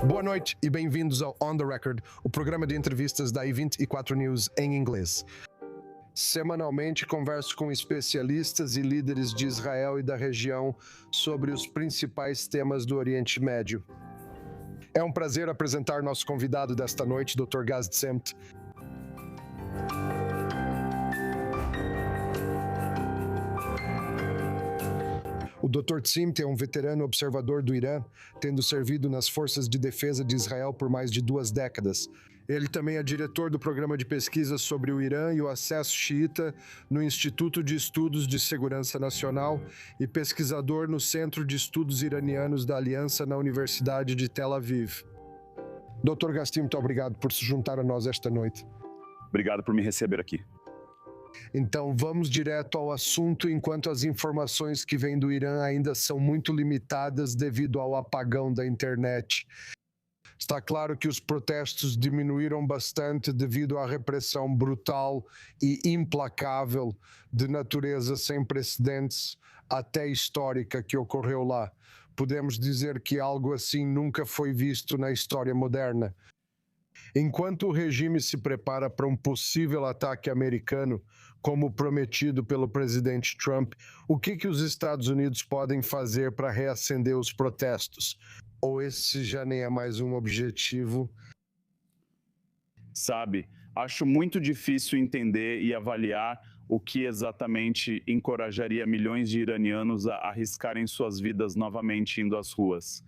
Boa noite e bem-vindos ao On The Record, o programa de entrevistas da I24 News em inglês. Semanalmente converso com especialistas e líderes de Israel e da região sobre os principais temas do Oriente Médio. É um prazer apresentar nosso convidado desta noite, Dr. Gaz Tzemt. O Dr. Tzemt é um veterano observador do Irã, tendo servido nas Forças de Defesa de Israel por mais de 2 décadas. Ele também é diretor do programa de pesquisa sobre o Irã e o acesso xiita no Instituto de Estudos de Segurança Nacional e pesquisador no Centro de Estudos Iranianos da Aliança na Universidade de Tel Aviv. Dr. Gaz Tzemt, muito obrigado por se juntar a nós esta noite. Obrigado por me receber aqui. Então vamos direto ao assunto, enquanto as informações que vêm do Irã ainda são muito limitadas devido ao apagão da internet. Está claro que os protestos diminuíram bastante devido à repressão brutal e implacável de natureza sem precedentes, até histórica, que ocorreu lá. Podemos dizer que algo assim nunca foi visto na história moderna. Enquanto o regime se prepara para um possível ataque americano, como prometido pelo presidente Trump, o que os Estados Unidos podem fazer para reacender os protestos? Ou esse já nem é mais um objetivo? Sabe, acho muito difícil entender e avaliar o que exatamente encorajaria milhões de iranianos a arriscarem suas vidas novamente indo às ruas.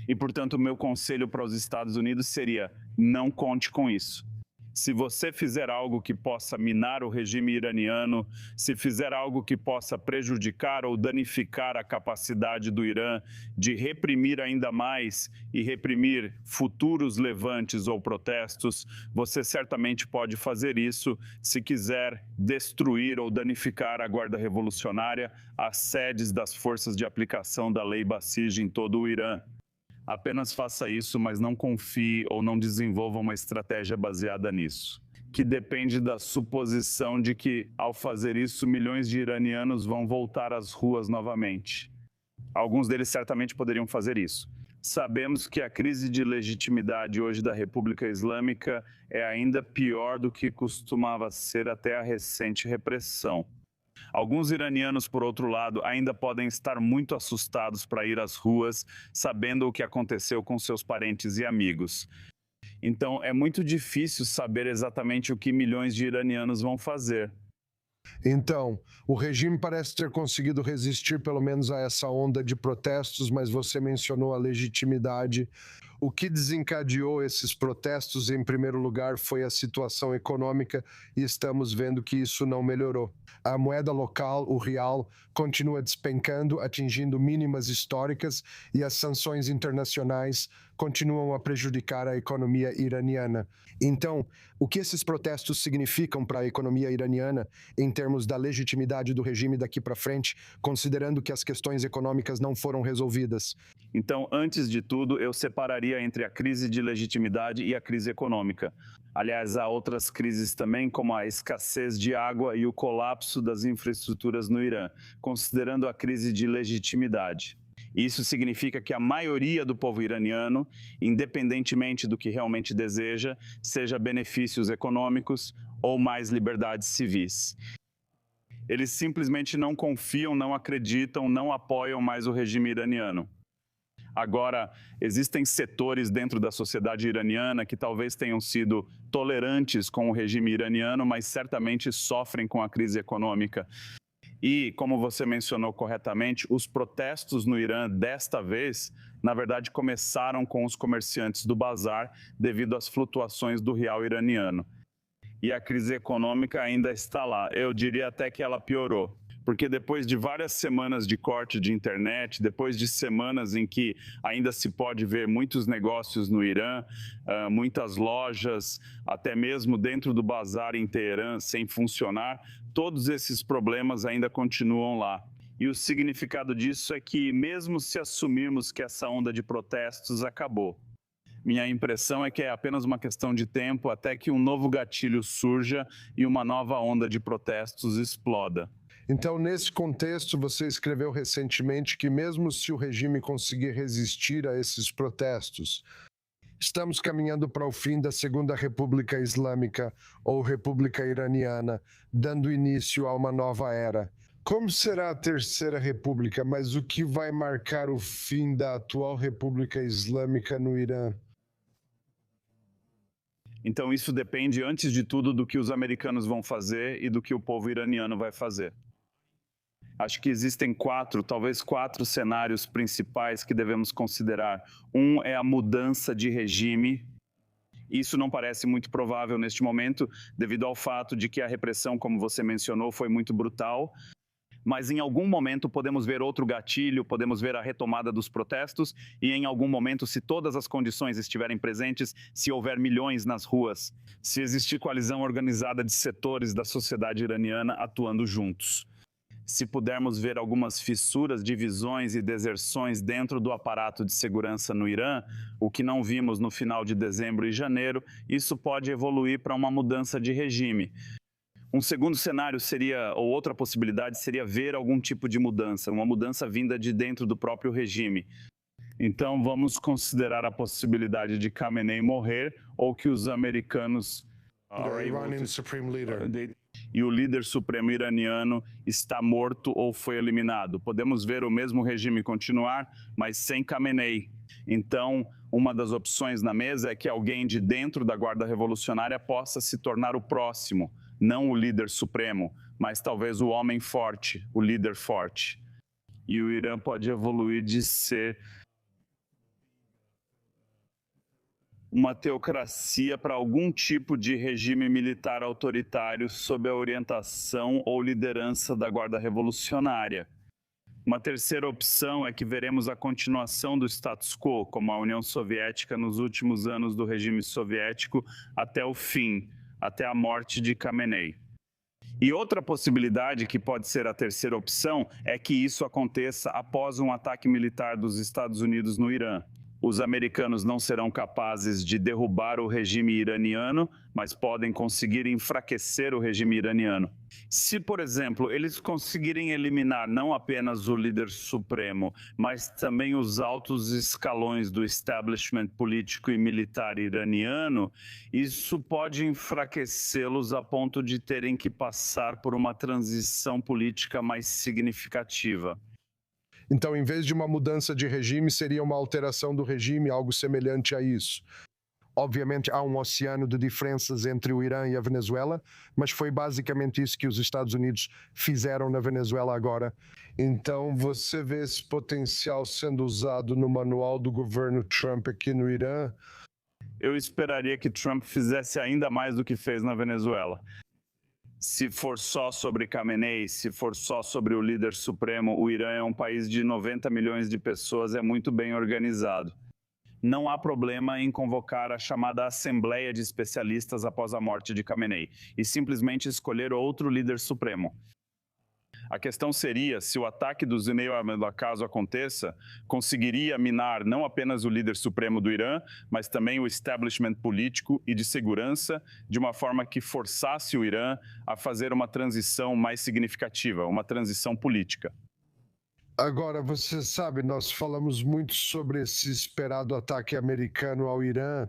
E, portanto, o meu conselho para os Estados Unidos seria: não conte com isso. Se você fizer algo que possa minar o regime iraniano, se fizer algo que possa prejudicar ou danificar a capacidade do Irã de reprimir ainda mais e reprimir futuros levantes ou protestos, você certamente pode fazer isso se quiser destruir ou danificar a Guarda Revolucionária, as sedes das forças de aplicação da Lei Basij em todo o Irã. Apenas faça isso, mas não confie ou não desenvolva uma estratégia baseada nisso, que depende da suposição de que, ao fazer isso, milhões de iranianos vão voltar às ruas novamente. Alguns deles certamente poderiam fazer isso. Sabemos que a crise de legitimidade hoje da República Islâmica é ainda pior do que costumava ser até a recente repressão. Alguns iranianos, por outro lado, ainda podem estar muito assustados para ir às ruas, sabendo o que aconteceu com seus parentes e amigos. Então, é muito difícil saber exatamente o que milhões de iranianos vão fazer. Então, o regime parece ter conseguido resistir pelo menos a essa onda de protestos, mas você mencionou a legitimidade. O que desencadeou esses protestos, em primeiro lugar, foi a situação econômica e estamos vendo que isso não melhorou. A moeda local, o real, continua despencando, atingindo mínimas históricas e as sanções internacionais continuam a prejudicar a economia iraniana. Então, o que esses protestos significam para a economia iraniana em termos da legitimidade do regime daqui para frente, considerando que as questões econômicas não foram resolvidas? Então, antes de tudo, eu separaria entre a crise de legitimidade e a crise econômica. Aliás, há outras crises também, como a escassez de água e o colapso das infraestruturas no Irã, considerando a crise de legitimidade. Isso significa que a maioria do povo iraniano, independentemente do que realmente deseja, seja benefícios econômicos ou mais liberdades civis. Eles simplesmente não confiam, não acreditam, não apoiam mais o regime iraniano. Agora, existem setores dentro da sociedade iraniana que talvez tenham sido tolerantes com o regime iraniano, mas certamente sofrem com a crise econômica. E, como você mencionou corretamente, os protestos no Irã, desta vez, na verdade, começaram com os comerciantes do bazar devido às flutuações do real iraniano. E a crise econômica ainda está lá. Eu diria até que ela piorou. Porque depois de várias semanas de corte de internet, depois de semanas em que ainda se pode ver muitos negócios no Irã, muitas lojas, até mesmo dentro do bazar em Teherã sem funcionar, todos esses problemas ainda continuam lá. E o significado disso é que, mesmo se assumirmos que essa onda de protestos acabou, minha impressão é que é apenas uma questão de tempo até que um novo gatilho surja e uma nova onda de protestos exploda. Então, nesse contexto, você escreveu recentemente que mesmo se o regime conseguir resistir a esses protestos, Estamos caminhando para o fim da Segunda República Islâmica ou República Iraniana, dando início a uma nova era. Como será a Terceira República, mas o que vai marcar o fim da atual República Islâmica no Irã? Então isso depende, antes de tudo, do que os americanos vão fazer e do que o povo iraniano vai fazer. Acho que existem talvez quatro cenários principais que devemos considerar. Um é a mudança de regime. Isso não parece muito provável neste momento, devido ao fato de que a repressão, como você mencionou, foi muito brutal. Mas em algum momento podemos ver outro gatilho, podemos ver a retomada dos protestos e em algum momento, se todas as condições estiverem presentes, se houver milhões nas ruas, se existir coalizão organizada de setores da sociedade iraniana atuando juntos. Se pudermos ver algumas fissuras, divisões e deserções dentro do aparato de segurança no Irã, o que não vimos no final de dezembro e janeiro, isso pode evoluir para uma mudança de regime. Um segundo cenário seria, ou outra possibilidade, seria ver algum tipo de mudança, uma mudança vinda de dentro do próprio regime. Então, vamos considerar a possibilidade de Khamenei morrer ou que os americanos... E o líder supremo iraniano está morto ou foi eliminado. Podemos ver o mesmo regime continuar, mas sem Khamenei. Então, uma das opções na mesa é que alguém de dentro da Guarda Revolucionária possa se tornar o próximo, não o líder supremo, mas talvez o homem forte, o líder forte. E o Irã pode evoluir de ser uma teocracia para algum tipo de regime militar autoritário sob a orientação ou liderança da Guarda Revolucionária. Uma terceira opção é que veremos a continuação do status quo, como a União Soviética nos últimos anos do regime soviético, até o fim, até a morte de Khamenei. E outra possibilidade, que pode ser a terceira opção, é que isso aconteça após um ataque militar dos Estados Unidos no Irã. Os americanos não serão capazes de derrubar o regime iraniano, mas podem conseguir enfraquecer o regime iraniano. Se, por exemplo, eles conseguirem eliminar não apenas o líder supremo, mas também os altos escalões do establishment político e militar iraniano, isso pode enfraquecê-los a ponto de terem que passar por uma transição política mais significativa. Então, em vez de uma mudança de regime, seria uma alteração do regime, algo semelhante a isso. Obviamente, há um oceano de diferenças entre o Irã e a Venezuela, mas foi basicamente isso que os Estados Unidos fizeram na Venezuela agora. Então, você vê esse potencial sendo usado no manual do governo Trump aqui no Irã? Eu esperaria que Trump fizesse ainda mais do que fez na Venezuela. Se for só sobre Khamenei, se for só sobre o líder supremo, o Irã é um país de 90 milhões de pessoas, é muito bem organizado. Não há problema em convocar a chamada Assembleia de Especialistas após a morte de Khamenei e simplesmente escolher outro líder supremo. A questão seria, se o ataque do Zinei al-Abidin, caso aconteça, conseguiria minar não apenas o líder supremo do Irã, mas também o establishment político e de segurança, de uma forma que forçasse o Irã a fazer uma transição mais significativa, uma transição política. Agora, você sabe, nós falamos muito sobre esse esperado ataque americano ao Irã.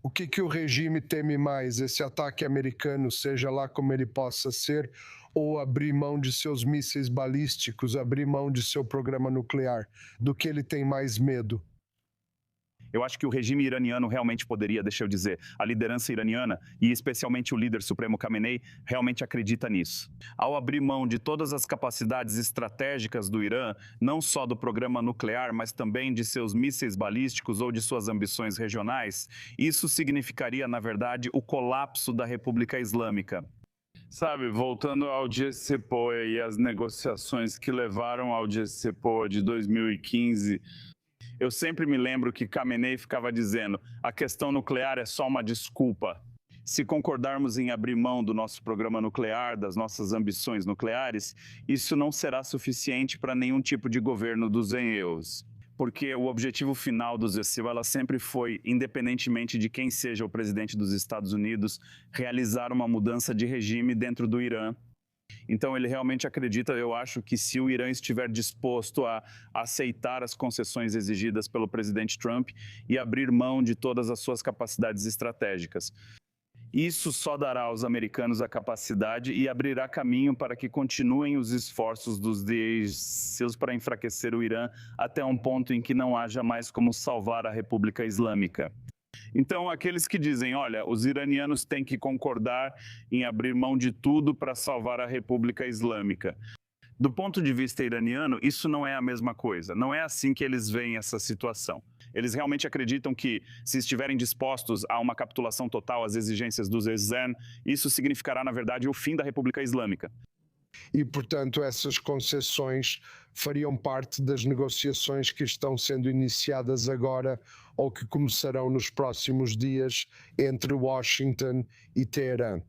O que o regime teme mais? Esse ataque americano, seja lá como ele possa ser, ou abrir mão de seus mísseis balísticos, abrir mão de seu programa nuclear? Do que ele tem mais medo? Eu acho que o regime iraniano realmente poderia, deixa eu dizer, a liderança iraniana, e especialmente o líder supremo Khamenei, realmente acredita nisso. Ao abrir mão de todas as capacidades estratégicas do Irã, não só do programa nuclear, mas também de seus mísseis balísticos ou de suas ambições regionais, isso significaria, na verdade, o colapso da República Islâmica. Sabe, voltando ao JCPOA e as negociações que levaram ao JCPOA de 2015, eu sempre me lembro que Khamenei ficava dizendo: a questão nuclear é só uma desculpa. Se concordarmos em abrir mão do nosso programa nuclear, das nossas ambições nucleares, isso não será suficiente para nenhum tipo de governo dos EUs. Porque o objetivo final dos Venezuela sempre foi, independentemente de quem seja o presidente dos Estados Unidos, realizar uma mudança de regime dentro do Irã. Então ele realmente acredita, eu acho, que se o Irã estiver disposto a aceitar as concessões exigidas pelo presidente Trump e abrir mão de todas as suas capacidades estratégicas. Isso só dará aos americanos a capacidade e abrirá caminho para que continuem os esforços dos seus para enfraquecer o Irã até um ponto em que não haja mais como salvar a República Islâmica. Então, aqueles que dizem, olha, os iranianos têm que concordar em abrir mão de tudo para salvar a República Islâmica. Do ponto de vista iraniano, isso não é a mesma coisa. Não é assim que eles veem essa situação. Eles realmente acreditam que, se estiverem dispostos a uma capitulação total às exigências dos Ezzan, isso significará, na verdade, o fim da República Islâmica. E, portanto, essas concessões fariam parte das negociações que estão sendo iniciadas agora ou que começarão nos próximos dias entre Washington e Teherã.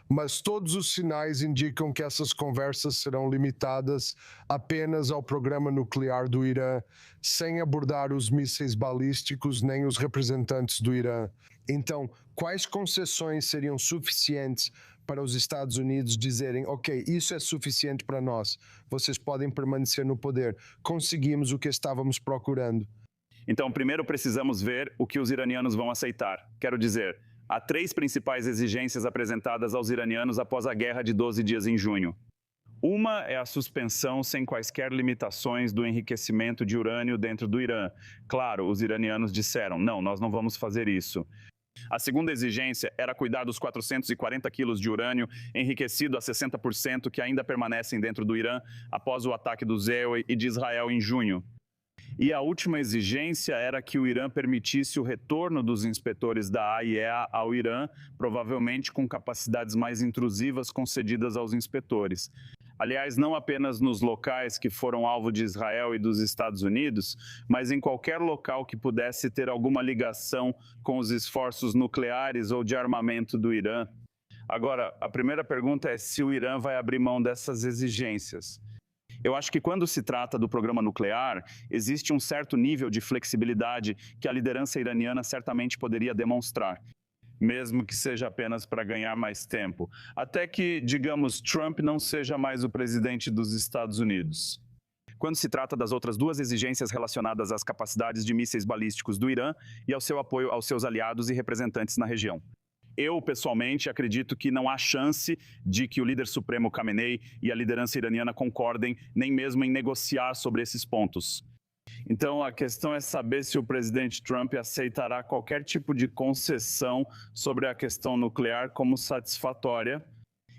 Mas todos os sinais indicam que essas conversas serão limitadas apenas ao programa nuclear do Irã, sem abordar os mísseis balísticos nem os representantes do Irã. Então, quais concessões seriam suficientes para os Estados Unidos dizerem, ok, isso é suficiente para nós, vocês podem permanecer no poder, conseguimos o que estávamos procurando? Então, primeiro precisamos ver o que os iranianos vão aceitar. Quero dizer, há 3 principais exigências apresentadas aos iranianos após a guerra de 12 dias em junho. Uma é a suspensão sem quaisquer limitações do enriquecimento de urânio dentro do Irã. Claro, os iranianos disseram, não, nós não vamos fazer isso. A segunda exigência era cuidar dos 440 quilos de urânio enriquecido a 60% que ainda permanecem dentro do Irã após o ataque do ZEU e de Israel em junho. E a última exigência era que o Irã permitisse o retorno dos inspetores da AIEA ao Irã, provavelmente com capacidades mais intrusivas concedidas aos inspetores. Aliás, não apenas nos locais que foram alvo de Israel e dos Estados Unidos, mas em qualquer local que pudesse ter alguma ligação com os esforços nucleares ou de armamento do Irã. Agora, a primeira pergunta é se o Irã vai abrir mão dessas exigências. Eu acho que quando se trata do programa nuclear, existe um certo nível de flexibilidade que a liderança iraniana certamente poderia demonstrar, mesmo que seja apenas para ganhar mais tempo, até que, digamos, Trump não seja mais o presidente dos Estados Unidos. Quando se trata das outras 2 exigências relacionadas às capacidades de mísseis balísticos do Irã e ao seu apoio aos seus aliados e representantes na região. Eu, pessoalmente, acredito que não há chance de que o líder supremo Khamenei e a liderança iraniana concordem nem mesmo em negociar sobre esses pontos. Então, a questão é saber se o presidente Trump aceitará qualquer tipo de concessão sobre a questão nuclear como satisfatória.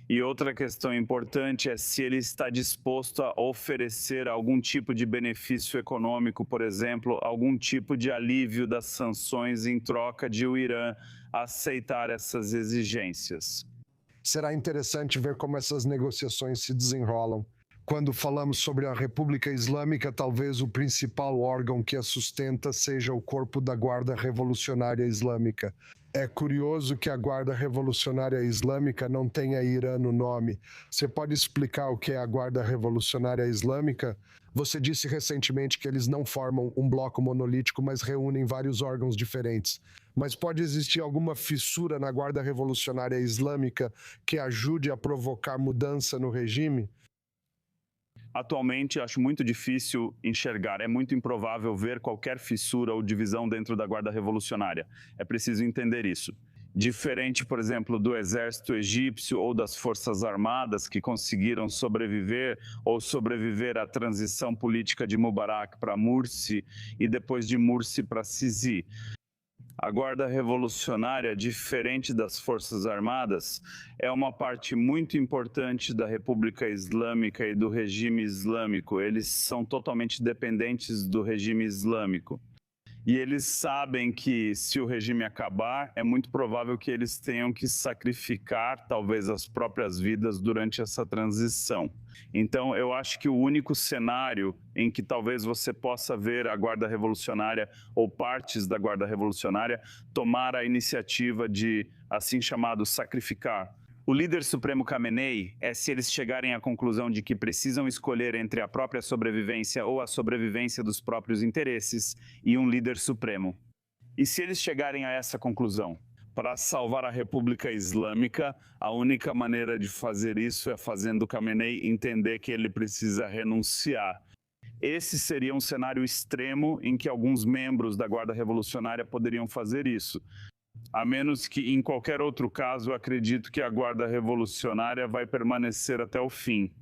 E outra questão importante é se ele está disposto a oferecer algum tipo de benefício econômico, por exemplo, algum tipo de alívio das sanções em troca de o Irã aceitar essas exigências. Será interessante ver como essas negociações se desenrolam. Quando falamos sobre a República Islâmica, talvez o principal órgão que a sustenta seja o corpo da Guarda Revolucionária Islâmica. É curioso que a Guarda Revolucionária Islâmica não tenha Irã no nome. Você pode explicar o que é a Guarda Revolucionária Islâmica? Você disse recentemente que eles não formam um bloco monolítico, mas reúnem vários órgãos diferentes. Mas pode existir alguma fissura na Guarda Revolucionária Islâmica que ajude a provocar mudança no regime? Atualmente, acho muito difícil enxergar, é muito improvável ver qualquer fissura ou divisão dentro da Guarda Revolucionária. É preciso entender isso. Diferente, por exemplo, do exército egípcio ou das forças armadas que conseguiram sobreviver ou sobreviver à transição política de Mubarak para Morsi e depois de Morsi para Sisi. A Guarda Revolucionária, diferente das Forças Armadas, é uma parte muito importante da República Islâmica e do regime islâmico. Eles são totalmente dependentes do regime islâmico. E eles sabem que, se o regime acabar, é muito provável que eles tenham que sacrificar, talvez, as próprias vidas durante essa transição. Então, eu acho que o único cenário em que talvez você possa ver a Guarda Revolucionária ou partes da Guarda Revolucionária tomar a iniciativa de, assim chamado, sacrificar. O líder supremo Khamenei é se eles chegarem à conclusão de que precisam escolher entre a própria sobrevivência ou a sobrevivência dos próprios interesses e um líder supremo. E se eles chegarem a essa conclusão, Para salvar a República Islâmica, a única maneira de fazer isso é fazendo Khamenei entender que ele precisa renunciar. Esse seria um cenário extremo em que alguns membros da Guarda Revolucionária poderiam fazer isso. A menos que, em qualquer outro caso, eu acredito que a Guarda Revolucionária vai permanecer até o fim.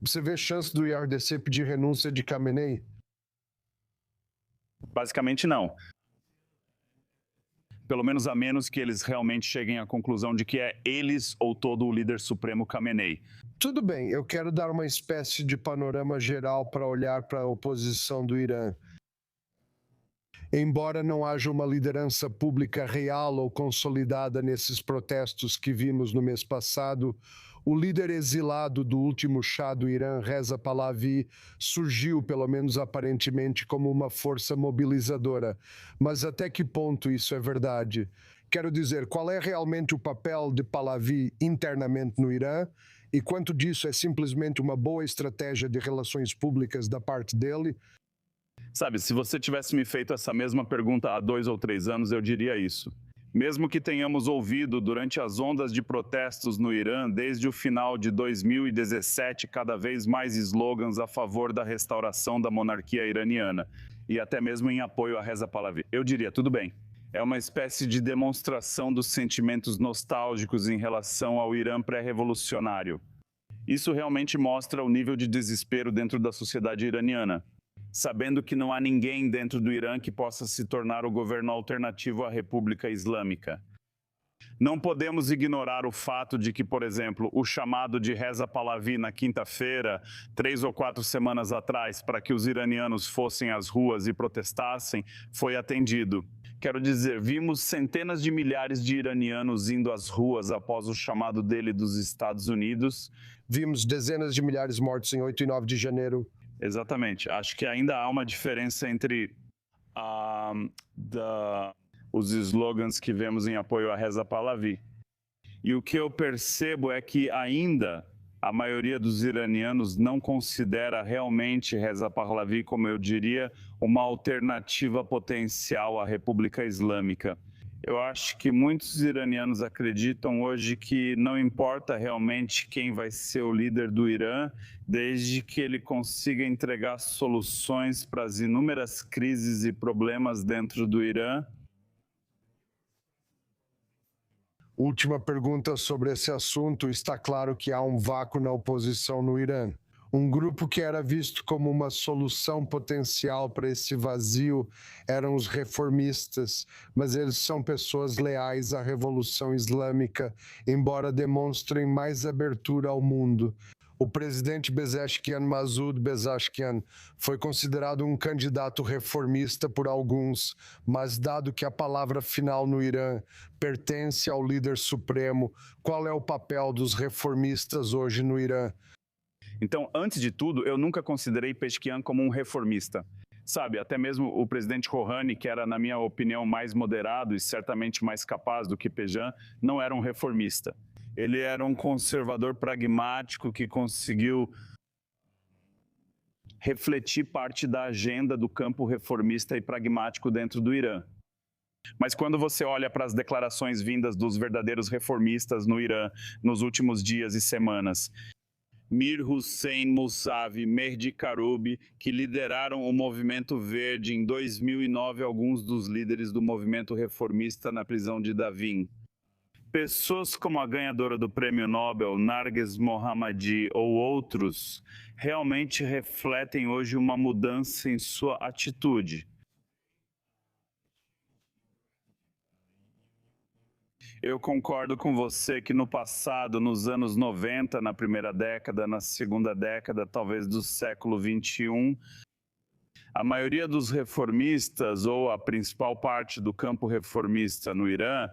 Você vê chance do IRDC pedir renúncia de Khamenei? Basicamente, não. Pelo menos a menos que eles realmente cheguem à conclusão de que é eles ou todo o líder supremo Khamenei. Tudo bem, eu quero dar uma espécie de panorama geral para olhar para a oposição do Irã. Embora não haja uma liderança pública real ou consolidada nesses protestos que vimos no mês passado, o líder exilado do último Shah do Irã, Reza Pahlavi, surgiu, pelo menos aparentemente, como uma força mobilizadora. Mas até que ponto isso é verdade? Quero dizer, qual é realmente o papel de Pahlavi internamente no Irã? E quanto disso é simplesmente uma boa estratégia de relações públicas da parte dele? Sabe, se você tivesse me feito essa mesma pergunta há 2 ou 3 anos, eu diria isso. Mesmo que tenhamos ouvido durante as ondas de protestos no Irã, desde o final de 2017, cada vez mais slogans a favor da restauração da monarquia iraniana, e até mesmo em apoio a Reza Pahlavi, eu diria, tudo bem. É uma espécie de demonstração dos sentimentos nostálgicos em relação ao Irã pré-revolucionário. Isso realmente mostra o nível de desespero dentro da sociedade iraniana, sabendo que não há ninguém dentro do Irã que possa se tornar o governo alternativo à República Islâmica. Não podemos ignorar o fato de que, por exemplo, o chamado de Reza Pahlavi na quinta-feira, 3 ou 4 semanas atrás, para que os iranianos fossem às ruas e protestassem, foi atendido. Quero dizer, vimos centenas de milhares de iranianos indo às ruas após o chamado dele dos Estados Unidos. Vimos dezenas de milhares mortos em 8 e 9 de janeiro. Exatamente. Acho que ainda há uma diferença entre os slogans que vemos em apoio a Reza Pahlavi. E o que eu percebo é que ainda a maioria dos iranianos não considera realmente Reza Pahlavi, como eu diria, uma alternativa potencial à República Islâmica. Eu acho que muitos iranianos acreditam hoje que não importa realmente quem vai ser o líder do Irã, desde que ele consiga entregar soluções para as inúmeras crises e problemas dentro do Irã. Última pergunta sobre esse assunto. Está claro que há um vácuo na oposição no Irã. Um grupo que era visto como uma solução potencial para esse vazio eram os reformistas, mas eles são pessoas leais à Revolução Islâmica, embora demonstrem mais abertura ao mundo. O presidente Pezeshkian, Masoud Pezeshkian, foi considerado um candidato reformista por alguns, mas dado que a palavra final no Irã pertence ao líder supremo, qual é o papel dos reformistas hoje no Irã? Então, antes de tudo, eu nunca considerei Pezeshkian como um reformista. Sabe, até mesmo o presidente Rouhani, que era, na minha opinião, mais moderado e certamente mais capaz do que Pezeshkian, não era um reformista. Ele era um conservador pragmático que conseguiu refletir parte da agenda do campo reformista e pragmático dentro do Irã. Mas quando você olha para as declarações vindas dos verdadeiros reformistas no Irã nos últimos dias e semanas, Mir Hussein Mousavi, Mehdi Karoubi, que lideraram o movimento verde em 2009, alguns dos líderes do movimento reformista na prisão de Davin. Pessoas como a ganhadora do Prêmio Nobel, Narges Mohammadi, ou outros, realmente refletem hoje uma mudança em sua atitude. Eu concordo com você que no passado, nos anos 90, na primeira década, na segunda década, talvez do século XXI, a maioria dos reformistas, ou a principal parte do campo reformista no Irã,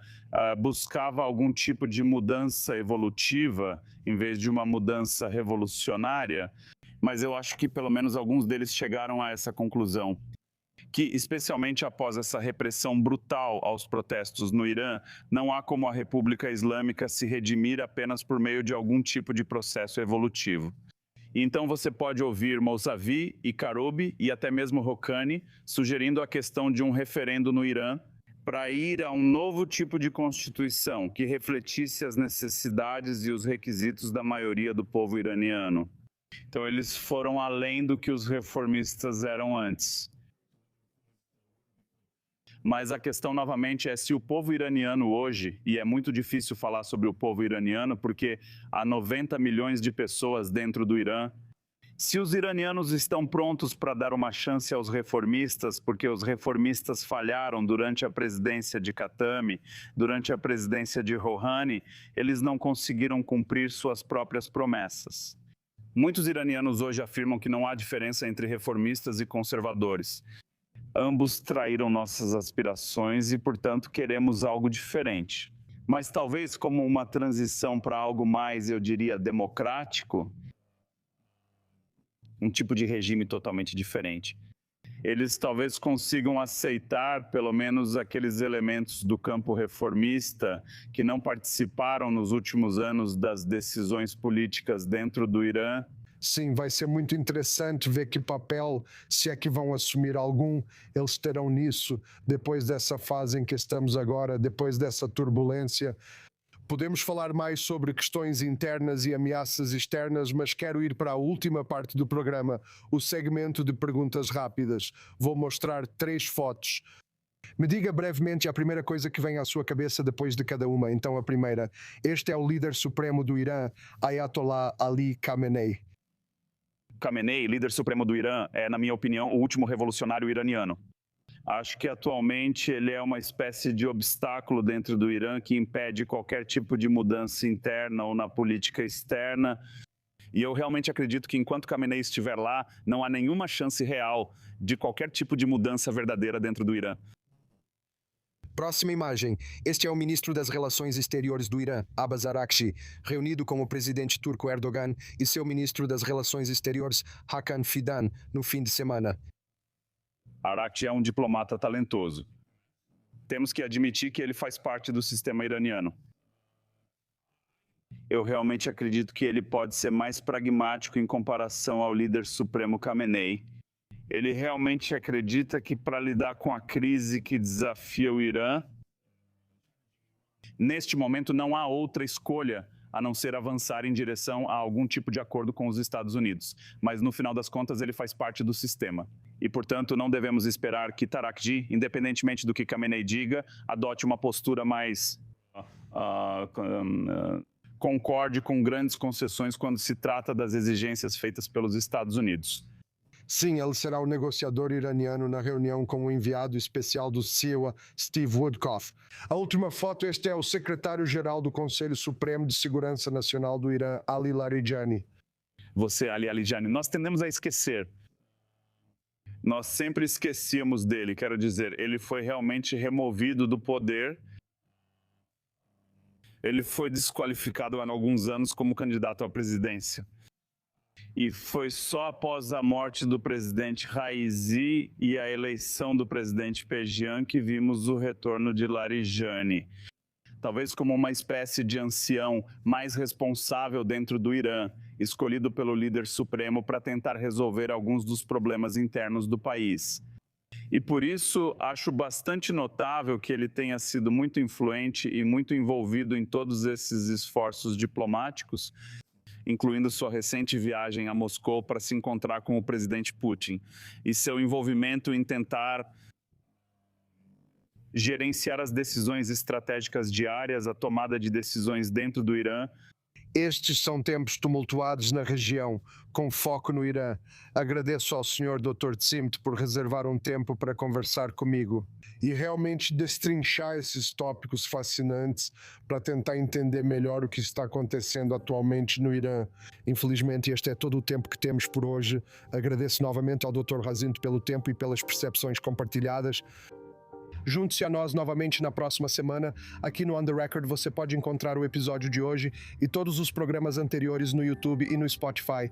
buscava algum tipo de mudança evolutiva, em vez de uma mudança revolucionária, mas eu acho que pelo menos alguns deles chegaram a essa conclusão. Que, especialmente após essa repressão brutal aos protestos no Irã, não há como a República Islâmica se redimir apenas por meio de algum tipo de processo evolutivo. Então você pode ouvir Mousavi e Karoubi e até mesmo Rouhani sugerindo a questão de um referendo no Irã para ir a um novo tipo de constituição que refletisse as necessidades e os requisitos da maioria do povo iraniano. Então, eles foram além do que os reformistas eram antes. Mas a questão, novamente, é se o povo iraniano hoje, e é muito difícil falar sobre o povo iraniano, porque há 90 milhões de pessoas dentro do Irã, se os iranianos estão prontos para dar uma chance aos reformistas, porque os reformistas falharam durante a presidência de Khatami, durante a presidência de Rouhani, eles não conseguiram cumprir suas próprias promessas. Muitos iranianos hoje afirmam que não há diferença entre reformistas e conservadores. Ambos traíram nossas aspirações e, portanto, queremos algo diferente. Mas talvez como uma transição para algo mais, eu diria, democrático, um tipo de regime totalmente diferente. Eles talvez consigam aceitar pelo menos aqueles elementos do campo reformista que não participaram nos últimos anos das decisões políticas dentro do Irã. Sim, vai ser muito interessante ver que papel, se é que vão assumir algum, eles terão nisso, depois dessa fase em que estamos agora, depois dessa turbulência. Podemos falar mais sobre questões internas e ameaças externas, mas quero ir para a última parte do programa, o segmento de perguntas rápidas. Vou mostrar 3 fotos. Me diga brevemente a primeira coisa que vem à sua cabeça depois de cada uma. Então, a primeira. Este é o líder supremo do Irã, Ayatollah Ali Khamenei. Khamenei, líder supremo do Irã, é, na minha opinião, o último revolucionário iraniano. Acho que atualmente ele é uma espécie de obstáculo dentro do Irã que impede qualquer tipo de mudança interna ou na política externa. E eu realmente acredito que enquanto Khamenei estiver lá, não há nenhuma chance real de qualquer tipo de mudança verdadeira dentro do Irã. Próxima imagem. Este é o ministro das Relações Exteriores do Irã, Abbas Araghchi, reunido com o presidente turco Erdogan e seu ministro das Relações Exteriores, Hakan Fidan, no fim de semana. Araghchi é um diplomata talentoso. Temos que admitir que ele faz parte do sistema iraniano. Eu realmente acredito que ele pode ser mais pragmático em comparação ao líder supremo Khamenei. Ele realmente acredita que para lidar com a crise que desafia o Irã, neste momento não há outra escolha a não ser avançar em direção a algum tipo de acordo com os Estados Unidos. Mas no final das contas ele faz parte do sistema. E, portanto, não devemos esperar que Araghchi, independentemente do que Khamenei diga, adote uma postura mais concorde com grandes concessões quando se trata das exigências feitas pelos Estados Unidos. Sim, ele será o negociador iraniano na reunião com o enviado especial do CIWA, Steve Woodcock. A última foto, este é o secretário-geral do Conselho Supremo de Segurança Nacional do Irã, Ali Larijani. Você, Ali Larijani, nós tendemos a esquecer. Nós sempre esquecíamos dele, quero dizer, ele foi realmente removido do poder. Ele foi desqualificado há alguns anos como candidato à presidência. E foi só após a morte do presidente Raisi e a eleição do presidente Pezeshkian que vimos o retorno de Larijani. Talvez como uma espécie de ancião mais responsável dentro do Irã, escolhido pelo líder supremo para tentar resolver alguns dos problemas internos do país. E por isso acho bastante notável que ele tenha sido muito influente e muito envolvido em todos esses esforços diplomáticos, incluindo sua recente viagem a Moscou para se encontrar com o presidente Putin, e seu envolvimento em tentar gerenciar as decisões estratégicas diárias, a tomada de decisões dentro do Irã. Estes são tempos tumultuados na região, com foco no Irã. Agradeço ao Sr. Dr. Tzimmt por reservar um tempo para conversar comigo e realmente destrinchar esses tópicos fascinantes para tentar entender melhor o que está acontecendo atualmente no Irã. Infelizmente, este é todo o tempo que temos por hoje. Agradeço novamente ao Dr. Jacinto pelo tempo e pelas percepções compartilhadas. Junte-se a nós novamente na próxima semana. Aqui no On The Record você pode encontrar o episódio de hoje e todos os programas anteriores no YouTube e no Spotify.